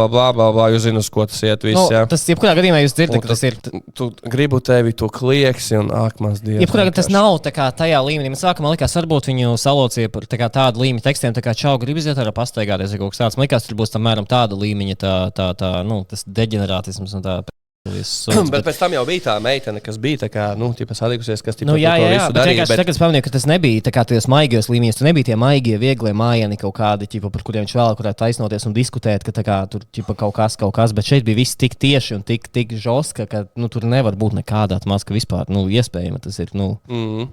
jūs zināt, uz ko tas iet viss. Tas jebkurā gadījumā jūs dzirdat, ka tas ir. Tu gribu tevi to klieksi un mans dievs. Jebkurā gadījumā tas nav tā kā tajā līmenī. Man sākumā likās, varbūt viņu salocīja par tādu līmeņu tekstiem, tā kā čau, gribi iziet ar pastaigāties, ja kaut kas tāds. Man likās, tur būs tamēram tāda līmeņa, tas deģenerātisms un tā. Bet pēc tam jau bija tā meitene, kas bija tā kā, sadīgusies, kas to jā, visu darīja. Bet tagad es pamanīju, ka tas nebija tā kā tajos maigajos līmeņos. Tur nebija tie maigie, vieglie mājieni kaut kādi, par kuriem viņš vēl varētu taisnoties un diskutēt, ka tā kā tur kaut kas, bet šeit bija viss tik tieši un tik žostka, ka tur nevar būt nekādā maz, ka vispār iespējami tas ir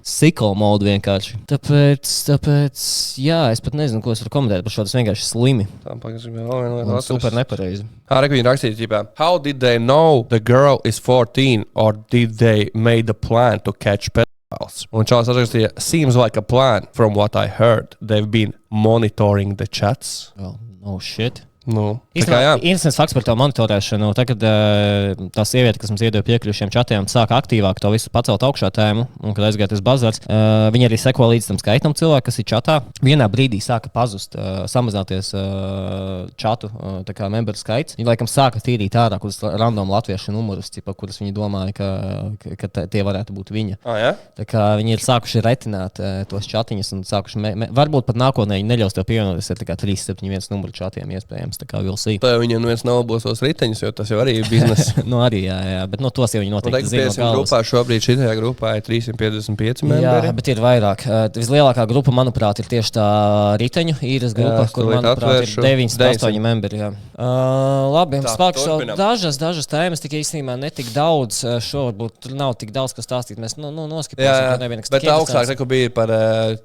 siko modu vienkārši. Tāpēc, jā, es pat nezinu, ko es varu komentēt par šo, tas vienkārši slimi. Un super nepareizi. Viņi rakstīja, how did they know the girl is 14 or did they made a plan to catch pedophiles? Un Čāls atrakstīja, seems like a plan from what I heard. They've been monitoring the chats. Well, no shit. Interesants fakts par to monitorēšanu. Tagad tā sieviete, kas mums iedeva piekļuvi šiem čatiem, sāka aktīvāk to visu pacelt augšā tēmu. Un, kad aizgāja tas bazars, viņi arī seko līdz tam skaitam cilvēku, kas ir čatā. Vienā brīdī sāka pazust, samazināties čatu memberu skaits. Viņi laikam sāka tīrīt ārā kurus random latviešu numurus, kurus viņi domāja, ka tie varētu būt viņa. Tā kā viņi ir sākuši retināt tos čatiņus un sākuši, varbūt pat nākotnē viņi neļaus tev pievienoties ar 371 numuru čatiem iespējams. Tā jau viņiem viens nav būs tos riteņus, jo tas jau arī ir biznesa. Arī, jā, bet tos jau viņi noteikti zina. Grupā šobrīd šitajā grupā ir 355 memberi. Jā, bet ir vairāk. Vislielākā grupa, manuprāt, ir tieši tā riteņu īres grupa, kur, manuprāt, ir 98 memberi. Labi, spēkšu vēl dažas tēmas, tik īstenībā netik daudz. Šobrīd tur nav tik daudz, kas stāstīt. Mēs noskipēsim. Bet augstāk, reku bija par,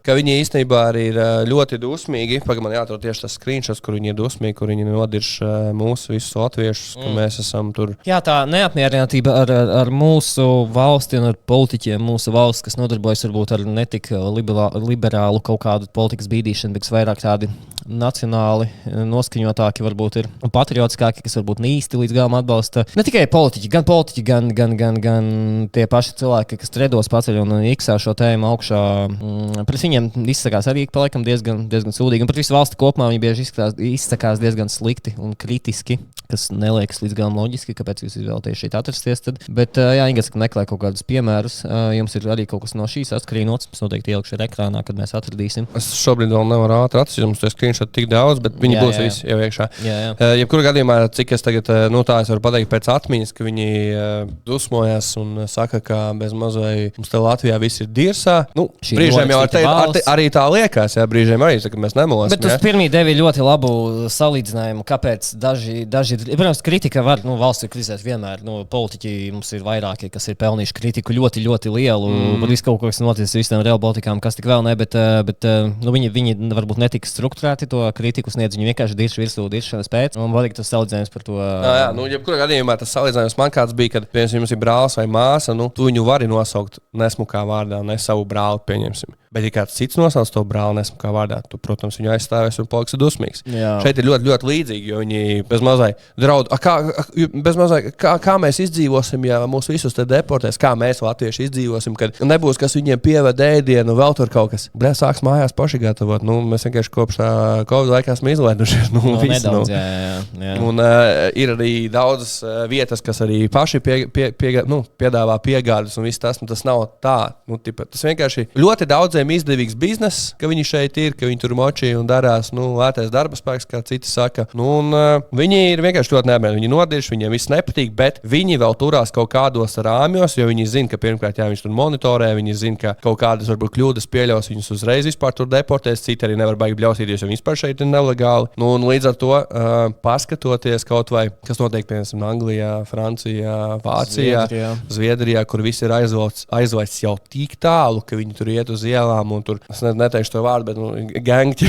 ka viņi īstenībā arī ir ļoti dusmīgi. Pagaid man jāatrod tieši tas screenshots, kur viņi ir dusmīgi, kur viņi nodirš mūsu visus latviešus, ka mēs esam tur. Jā, tā neapmierinātība ar mūsu valsti un ar politiķiem, mūsu valsts, kas nodarbojas varbūt ar netik liberālu kaut kādu politikas bīdīšanu, bet vairāk tādi nacionāli noskaņotāki varbūt ir un patriotiskāki, kas varbūt īsti līdz galam atbalsta. Ne tikai politiķi, gan tie paši cilvēki, kas tredos paceļ un iksā šo tēmu augšā. Pret viņiem izsakās arī paliekam diezgan sūdīgi. Un pret visu valsti kopumā viņi bieži izsakās diezgan slikti un kritiski, kas neliekas līdz galam loģiski, kāpēc jūs izvēlaties šeit atrasties. Bet, Ingas, ka meklē kaut kādus piemērus. Jums ir arī kaut kas no šīs atkarīnots. Es noteikti ielikšu ar ekrānā, kad mēs atradīsim. Es šobrīd vēl nevaru ātri atrast, jums tie screenshot tik daudz, bet viņi būs visi jau iekšā. Jebkurā gadījumā, cik es tagad, es varu pateikt pēc atmiņas, ka viņi dusmojas un saka, ka bez mazai mums te Latvijā viss ir dirsā. Brīžiem jau arī tā liekas, brīžiem arī, ka mēs nemolasim. Bet uz pirmī devi ļoti labu salīdzinājumu, kāpēc daži protams, kritika var, valsts ir kritizēt vienmēr, politiķi mums ir vairāki, kas ir pelnījuši kritiku ļoti, ļoti lielu, par visu kaut ko, kas noticis visiem Real Baltikām, kas tik vēl ne, bet viņi varbūt netika strukturēti to kritiku sniedz, viņi vienkārši diršanas pēc, un varīgi tas salīdzinājums par to. Jebkurā gadījumā tas salīdzinājums man kāds bija, kad, piemēram, jums ir brālis vai māsa, tu viņu vari nosaukt nesmukā vārdā, ne savu brāli, pieņemsim. Bet, ja kāds cits nosauc to brāli nesmukā vārdā, tu, protams, viņu aizstāvēs un paliksi dusmīgs. Jā. Šeit ir ļoti, ļoti līdzīgi, jo viņi bez mazai draud. Kā mēs izdzīvosim, ja mūs visus te deportēs, kā mēs latvieši izdzīvosim, kad nebūs, kas viņiem pieved ēdienu, vēl tur kaut kas. Sāks mājās paši gatavot. Mēs vienkārši kopš tā Covid laikā esam izlaidušies. Nedaudz, jā. Un ir arī daudzas vietas, kas arī paši piedāvā piegādes un viss tas. Tas nav tā. Tas vienkārši ļoti daudz izdevīgs bizness, ka viņi šeit ir, ka viņi tur močī un darās, lētais darba spēks, kā citi saka. Viņi ir vienkārši ļoti neapmierināti. Viņi nodirš, viņiem viss nepatīk, bet viņi vēl turās kaut kādos rāmjos, jo viņi zina, ka pirmkārt, viņš tur monitorē, viņi zina, ka kaut kādas varbūt kļūdas pieļaus, viņus uzreiz vispār tur deportēs, citi arī nevar baigi bļausīties, jo vispār šeit ir nelegāli. Un līdz ar to paskatoties kaut vai, kas notiek, piemēram, Anglijā, Francijā, Vācijā, Zviedrijā, kur viss ir aizvaists jau tik tālu, ka viņi tur iet uz ielām un tur, es neteikšu to vārdu, bet gangti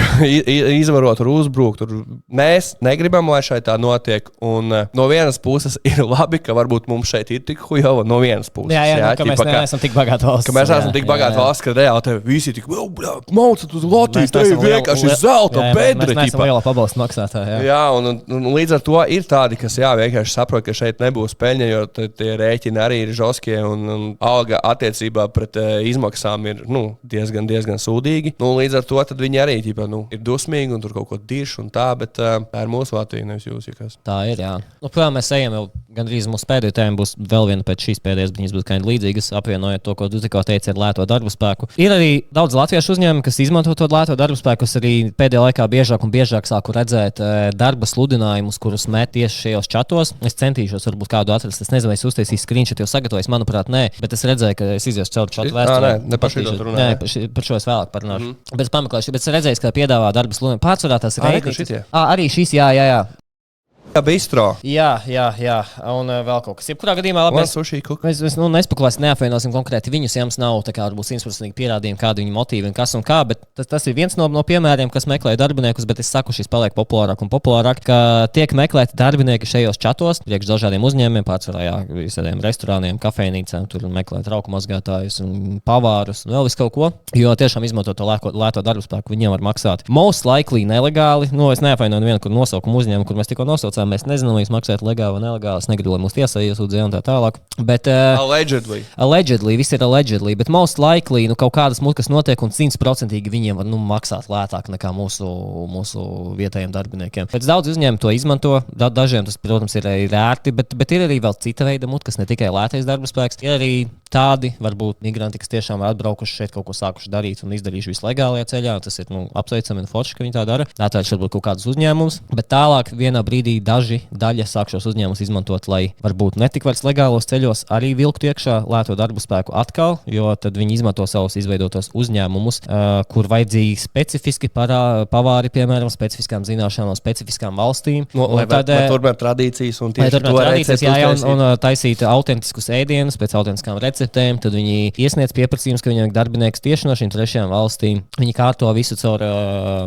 izvarot, tur uzbrukt. Mēs negribam, lai šeit tā notiek. Un no vienas puses ir labi, ka varbūt mums šeit ir tik hujova no vienas puses. Ka mēs neesam tik bagāti valsts. Ka mēs neesam tik bagāti valsts, ka reāli tevi visi tik maucat uz Latviju, tevi vienkārši zelta bedri. Mēs neesam liela pabalstu maksātāji. Jā, un līdz ar to ir tādi, kas vienkārši saprot, ka šeit nebūs peļņa, jo tie rēķini arī ir žoskie un alga attiecībā pret izmaksām ir diezgan sūdīgi. Līdz ar to viņi arī ir dusmīgi un tur kaut ko dirš un tā, bet tā ir mūsu Latvija, nevis jūs. Tā ir, jā. Protams, mēs ejam jau gandrīz mūsu pēdējā tēma būs vēl viena pēc šīs pēdējās, viņas būs kind līdzīgas, apvienojot to, ko tu tikko teici ar lēto darba spēku. Ir arī daudz latviešu uzņēmumu, kas izmanto to lēto darba spēku, kas arī pēdējā laikā biežāk un biežāk sāku redzēt darba sludinājumus, kurus met tieši šajos čatos. Es centīšos varbūt kādu atrast. Es nezinu, vai es uztaisīju screenshot, jau sagatavojis, manuprāt, nē, bet es redzēju, ka es iziešu caur čatu vēsturē. Par šo es vēlāk parunāšu. Bet es pameklēšu, bet es redzēju, ka piedāvā darba sludinājumu. Pārsvarā tas ir arī šis, jā. Bistro. Jā, un vēl kaut kas. Jebkurā gadījumā labi. Mēs nespekulēsim, neapvienosim konkrēti viņus, ja mums nav tā kā varbūt 100% pierādījumi, kādi viņu motīvi un kas un kā, bet tas ir viens no piemēriem, kas meklē darbiniekus, bet es saku, šis paliek populārāk un populārāk, ka tiek meklēti darbinieki šajos čatos, priekš dažādiem uzņēmumiem, pārsvarā visādiem restorāniem, kafejnīcām, tur meklē trauku mazgātājus un pavārus un vēl visu kaut ko, jo tiešām izmanto to lēto darbu spēku, viņiem var maksāt. Most likely nelegāli, es neapvainoju vienu, kur nosaukumu uzņēmumu, kur mēs tikko nosaucām. Mēs nezinām, vai jūs maksājat legāli vai nelegāli. Es negribu, lai mūsu tiesā iesūdzē un tā tālāk. Bet, allegedly, viss ir allegedly, bet most likely, kaut kādas muļkas notiek un 100% viņiem var maksāt lētāk nekā mūsu vietējiem darbiniekiem. Pēc daudz uzņēmumu to izmanto, dažiem tas, protams, ir ērti, bet ir arī vēl cita veida muļkas, ne tikai lētais darba spēks. Ir arī tādi, varbūt migranti, kas tiešām ir atbraukuši šeit, kaut ko sākuši darīt un izdarījuši visu legālajā ceļā. Tas ir apsveicami un forši, ka viņi tā dara. Tātad varbūt kaut kādus uzņēmumus, bet tālāk vienā brīdī daļa sāk šos uzņēmumus izmantot, lai varbūt netik vairs legālos ceļos arī vilktu iekšā lēto darbu spēku atkal, jo tad viņi izmanto savus izveidotos uzņēmumus, kur vajadzīgi specifiski pavāri, piemēram, specifiskām zināšanām no specifiskām valstīm. Turpināt tradīcijas un tieši to recepti un taisīt autentiskus ēdienus pēc autentiskām receptēm, tad viņi iesniedz pieprasījumus, ka viņiem ir darbinieks tieši no šīm trešajām valstīm. Viņi kārto visu caur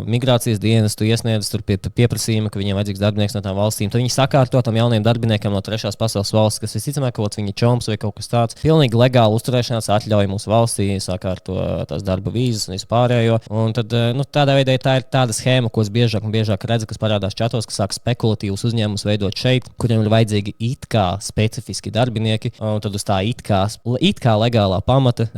migrācijas dienestu, iesniedz tur pieprasījumu, ka viņiem vajadzīgs darbinieks no tām valstīm. Tad viņi sakārto tam jauniem darbiniekam no trešās pasaules valsts, kas visticamāk kaut viņa čoms vai kaut kas tāds. Pilnīgi legāli uzturēšanās atļauj mūsu valstī, sakārto tās darba vīzas un vispārējo. Un tad, tādā veidā tā ir tāda schēma, ko es biežāk un biežāk redzu, kas parādās čatos, kas sāk spekulatīvus uzņēmumus veidot šeit, kuriem ir vajadzīgi it kā specifiski darbinieki. Un tad uz tā it kā legālā pamata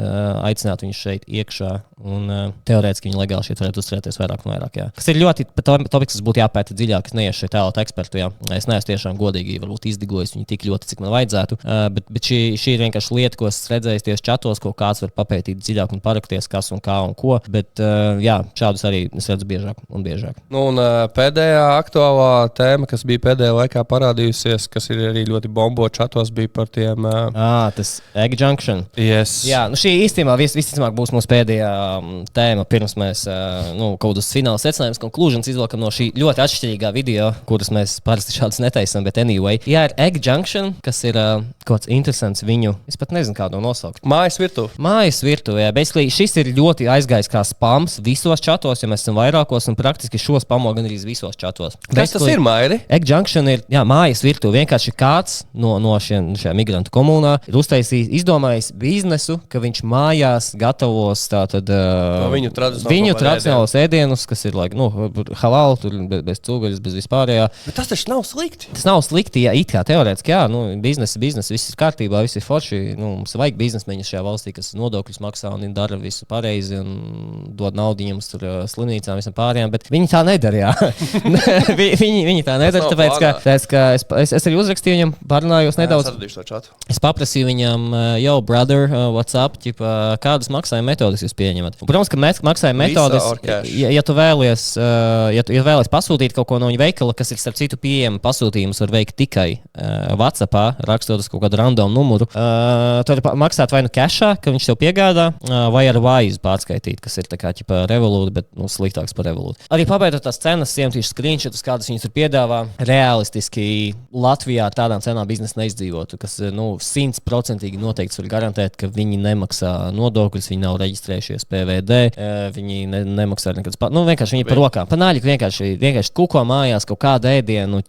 aicināt viņus šeit iekšā. Un teorētiski viņi legāli šeit varētu uzturēties vairāk un vairāk. Jā. Kas ir ļoti topiks, kas būtu jāpēta dziļāk. Es neiešu šeit tālāk ekspertu. Jā. Es neesmu tiešām godīgi varbūt izdigojis viņu tik ļoti, cik man vajadzētu. Bet šī ir vienkārši lieta, ko es redzēju tieši čatos, ko kāds var papētīt dziļāk un parakties, kas un kā un ko. Bet jā, šādus arī es redzu biežāk un biežāk. Un pēdējā aktuālā tēma, kas bija pēdējā laikā parādījusies, kas ir arī ļoti bombo čatos, bija par tiem. Tas Egg Junction. Yes. Jā, šī īstenībā visticamāk būs mūsu pēdējā tēma, pirms mēs kaut kādus fināla secinājumus, conclusions izvelkam no šī ļoti atšķirīgā video, kuras mēs parasti šādas netaisam, bet anyway. Jā, ir Egg Junction, kas ir kaut kāds interesants viņu, es pat nezinu, kādu nosaukt. Mājas virtuve, jā. Basically, šis ir ļoti aizgājis kā spams visos čatos, jo mēs esam vairākos un praktiski šo spamo gan arī visos čatos. Kas tas ir, Mairi? Egg Junction ir, mājas virtuve. Vienkārši kāds no šajā migrantu komunā ir izdomājis biznesu, ka viņš mājās gatavos tātad viņu tradicionālos ēdienus, kas ir halāli, tur bez cūgaļas, bez vispārējā. Bet tas taču nav slikti. Tas nav slikti, ja it kā teorētiski, jā, biznesa, viss ir kārtībā, viss ir forši. Mums vajag biznesmeņus šajā valstī, kas nodokļus maksā un dara visu pareizi un dod naudu jums tur slimnīcām, visam pārējām, bet viņi tā nedara, jā. viņi tā nedara, tāpēc, ka es arī uzrakstīju viņam, parunājos nedaudz. Es paprasīju viņam, brother, what's up, kādas maksājuma metodas jūs pieņemat. Un, protams, ka maksājuma metodas, ja tu vēlies pasūtīt kaut ko no viņa veikala, kas ir starp citu pieejama, pasūtījumus var veikt tikai WhatsAppā, rakstot uz kaut kādu random numuru. Tu vari maksāt vai nu cashā, ka viņš tev piegādā, vai ar Wise pārskaitīt, kas ir tā kā Revolut, bet sliktāks par Revolut. Arī pabeidzot tās cenas, iemetīšu screenshotus, kādas viņas tur piedāvā. Realistiski Latvijā ar tādām cenām biznesa neizdzīvotu, kas 100% noteikti var garantēt, ka viņi nemaksā nodokļus, viņi nav reģistrējušies PVD, viņi nemaksā nekādas vienkārši viņi par rokām. Panāļi vienkārši kuko mājās kaut kādu ēdienu,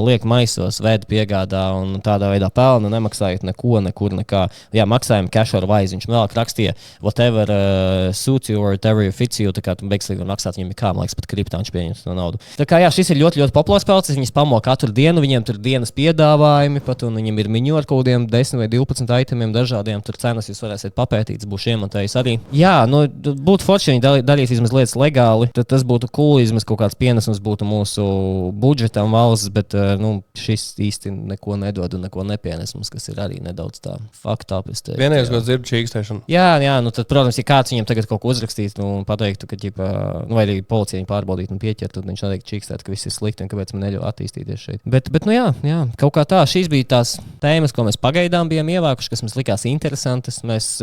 liek maisos, vēd piegādā un tādā veidā pelna, nemaksājot neko, nekur, nekā. Jā, maksājumi cash or Wise, viņš vēlāk rakstīja whatever suits you or whatever fits you, tā kā tu beigslīgi var maksāt viņam kā, man liekas, pat kriptā viņš pieņems no naudu. Tā kā jā, šis ir ļoti, ļoti populārs pelts, viņi spamo katru dienu, viņiem tur dienas piedāvājumi, pat un viņiem ir menu ar kaut kādiem 10 vai 12 itemiem dažādiem, tur cenas jūs varēsiet papētīt, būšu iemontējis arī. Jā, būtu forši, viņi darīs vismaz lietas legāli, tad tas būtu cool, vismaz kaut kāds pienesums būtu mūsu budžetam valsts, bet šis īsti neko nedod un neko nepienes mums, kas ir arī nedaudz tā fucked up. Vienējais, ko dzirdu čīkstēšanu. Jā, tad, protams, ja kāds viņam tagad kaut ko uzrakstīs un pateiktu, ka, vai arī policija viņu pārbaudīt un pieķert, tad viņš noteikti čīkstēt, ka viss ir slikti un kāpēc man neļauj attīstīties šeit. Bet jā, kaut kā tā, šīs bija tās tēmas, ko mēs pagaidām bijām ievākuši, kas mums likās interesantas. Mēs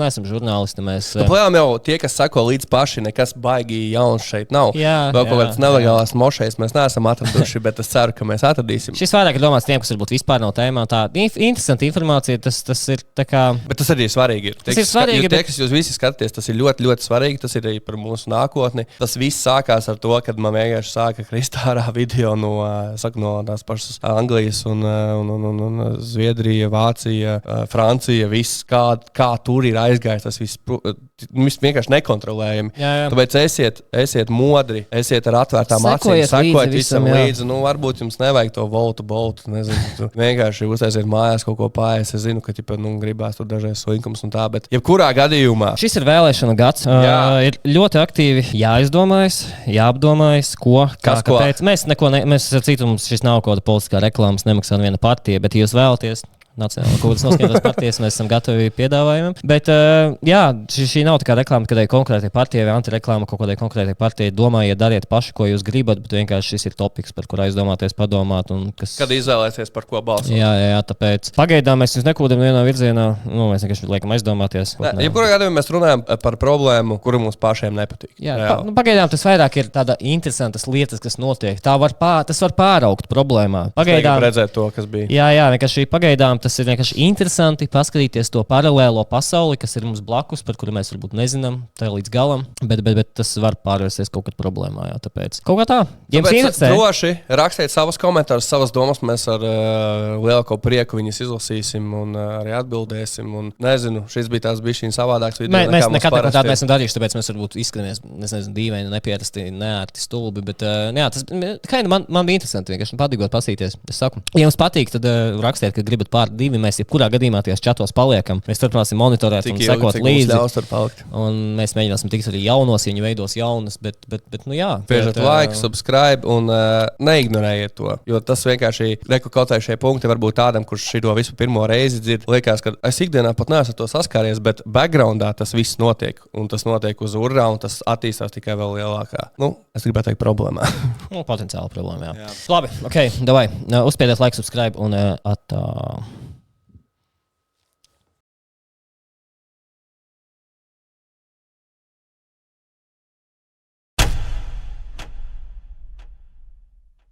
neesam žurnālisti. Plējām jau tie, kas sako līdz paši, nekas baigi jauns šeit nav. Vēl kaut kādas nelegālās mošejas mēs neesam atraduši, bet es ceru, ka mēs atradīsim. Šis vairāk ir domāts tiem, kas varbūt vispār nav tēmā. Tā interesanta informācija, tas ir tā kā. Bet tas arī ir svarīgi. Tas ir svarīgi. Tie, kas jūs visi skatāties, tas ir ļoti, ļoti svarīgi. Tas ir arī par mūsu nākotni. Tas viss sākās ar to, kad man vienkārši sāka krist ārā video no tās pašas Anglijas un Zviedrija, Vācija, Francija, viss, kā tur ir aizgājis, tas viss vienkārši nekontrolējami. Tāpēc esiet modri, esiet ar atvērtām acīm, sekojiet visam līdzi. Nu, varbūt jums nevajag to boltu, nezinu. Vienkārši uztaisiet mājās kaut ko pārējais. Es zinu, ka gribās tur dažreiz slinkums un tā, bet jebkurā gadījumā. Šis ir vēlēšana gads. Ir ļoti aktīvi jāizdomājas, jāapdomājas, kāpēc. Mēs ar citu mums šis nav kaut kāda politiskā reklāmas, nemaksā neviena partija, bet ja jūs vēlaties Nacionālā kūdas noskaidrotās partijas, mēs esam gatavi piedāvājumiem. Bet, šī nav tā kā reklāma kādai konkrētai partijai vai antireklāma kaut kādai konkrētai partijai. Domājiet, dariet paši, ko jūs gribat, bet vienkārši šis ir topiks, par kur aizdomāties, padomāt. Kad izvēlēties, par ko balsot. Jā, tāpēc pagaidām mēs nekūdam vienā virzienā, mēs vienkārši liekam aizdomāties. Jebkurā gadījumā mēs runājam par problēmu, kuru mums pašiem nepatīk. Pagaidām tas vairāk ir tāda interesantas lietas, kas notiek. Tas var pāraugt problēmā. Pagaidām redzēt to, kas bija. Jā, vienkārši pagaidām tas ir vienkārši interesanti paskatīties to paralēlo pasauli, kas ir mums blakus, par kuru mēs varbūt nezinām tā līdz galam, bet tas var pārvērsties kaut kad problēmā. Jā, tāpēc kaut kā tā. Droši rakstiet savus komentārus, savas domas. Mēs ar lielāko prieku viņas izlasīsim un arī atbildēsim. Un, nezinu, šis bija tās bišķiņas savādāks video. Mēs nekad tādu neesam darījuši, tāpēc mēs varbūt izskatāmies, dīvaini, nepierasti, neērti, stulbi. Bet tas man bija interesanti vienkārši patīkot pasīties. Es saku, ja jums patīk, tad rakstiet, ka gribat pār divi. Mēs jebkurā gadījumā tajās čatos paliekam. Mēs turpināsim monitorēt un sekot līdzi. Un mēs mēģināsim tikt arī jaunos, ja viņi veidos jaunas. Bet Piežat like, subscribe un neignorējiet to. Jo tas vienkārši kaut vai šie punkti varbūt tādam, kurš šito visu pirmo reizi dzird. Liekas, ka es ikdienā pat neesmu to saskāries, bet backgroundā tas viss notiek. Un tas notiek uz urā un tas attīstās tikai vēl lielākā. Es gribētu teikt problēmā. Potenciāla problēma, jā. Labi, davai. Uzspiediet like, subscribe un atā.